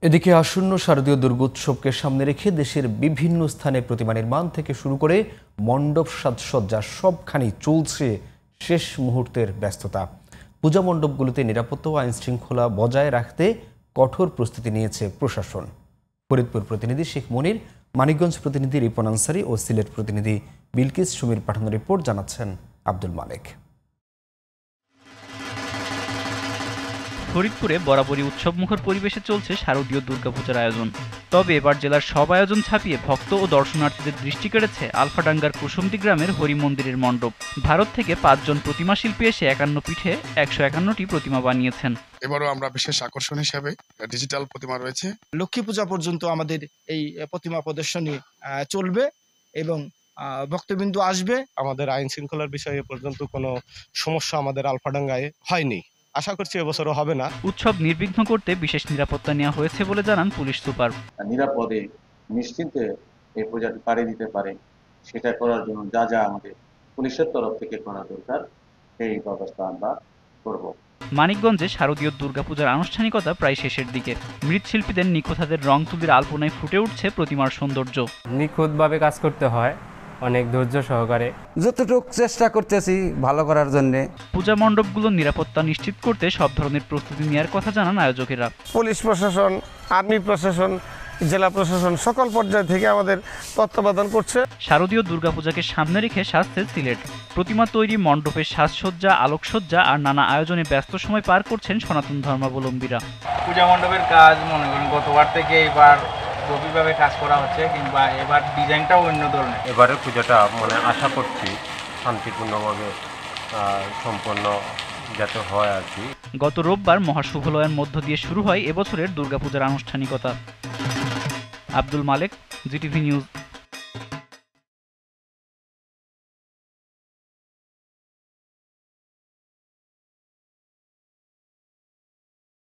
এদিকে আসন্ন শারদীয় দুর্গোৎসবকে সামনে রেখে দেশের বিভিন্ন স্থানে প্রতিমা নির্মাণ থেকে শুরু করে মণ্ডপ সাজসজ্জা সবখানি চলছে শেষ মুহূর্তের ব্যস্ততা। পূজা মণ্ডপগুলোতে নিরাপত্তা ও আইন শৃঙ্খলা বজায় রাখতে কঠোর প্রস্তুতি নিয়েছে প্রশাসন। ফরিদপুর প্রতিনিধি শেখ মনির, মানিকগঞ্জ প্রতিনিধি রিপন আনসারি ও সিলেট প্রতিনিধি বিলকিস সুমির পাঠানো রিপোর্ট জানাচ্ছেন আব্দুল মালেক। ফরিদপুরে বরাবরই উৎসবমুখর পরিবেশে চলছে শারদীয় দুর্গাপূজার আয়োজন। তবে এবার জেলার সব আয়োজন ছাপিয়ে ভক্ত ও দর্শনার্থীদের দৃষ্টি কেড়েছে আলফাডাঙ্গার কুসুমদি গ্রামের হরি মন্দিরের মণ্ডপ। ভারত থেকে 5 জন প্রতিমা শিল্পী এসে 51 পিঠে 151টি প্রতিমা বানিয়েছেন। এবারও আমরা বিশেষ আকর্ষণ হিসেবে ডিজিটাল প্রতিমা রয়েছে। লক্ষ্মী পূজা পর্যন্ত আমাদের এই প্রতিমা প্রদর্শনী চলবে এবং ভক্তবিন্দু আসবে। আমাদের আইন শৃঙ্খলার বিষয়ে পর্যন্ত কোনো সমস্যা আমাদের আলফাডাঙ্গায় হয়নি, আশা করছি এবছরও হবে না। উৎসব নির্বিঘ্ন করতে বিশেষ নিরাপত্তা নেওয়া হয়েছে বলে জানান পুলিশ সুপার। নিরাপদে নিশ্চিন্তে এই পূজাটি পাড়ি দিতে পারে সেটা করার জন্য যা যা আমাদের পুলিশের তরফ থেকে করা দরকার সেই ব্যবস্থা আমরা করব। মানিকগঞ্জে শারদীয় দুর্গাপূজার আনুষ্ঠানিকতা প্রায় শেষের দিকে। মৃৎশিল্পীদের নিখুঁত হাতের রং তুলির আলপনায় ফুটে উঠছে প্রতিমার সৌন্দর্য। নিখুঁতভাবে কাজ করতে হয়, অনেক ধৈর্য সহকারে। যতটুকু চেষ্টা করতেছি ভালো করার জন্য। পূজা মণ্ডপগুলোর নিরাপত্তা নিশ্চিত করতে সব ধরনের প্রস্তুতি নেওয়ার কথা জানান আয়োজকেরা। পুলিশ প্রশাসন, আর্মি প্রশাসন, জেলা প্রশাসন সকল পর্যায় থেকে আমাদের তত্ত্বাবধান করছে। শারদীয় দুর্গাপূজাকে সামনে রেখে সাজছে সিলেট। প্রতিমা তৈরি, মণ্ডপের সাজসজ্জা, আলোকসজ্জা আর নানা আয়োজনে ব্যস্ত সময় পার করছেন সনাতন ধর্মাবলম্বীরা। পূজা মণ্ডপের কাজ মনে করেন গতবার থেকে এবার গভীরভাবে কাজ করা হচ্ছে, কিংবা এবার ডিজাইনটাও অন্য ধরনের। এবারে পূজাটা আশা করছি শান্তিপূর্ণভাবে সম্পন্ন যাতে হয় আর কি। গত রোববার মহাশুভলয়ের মধ্য দিয়ে শুরু হয় এবছরের দুর্গাপূজার আনুষ্ঠানিকতা। আব্দুল মালেক, জিটিভি নিউজ।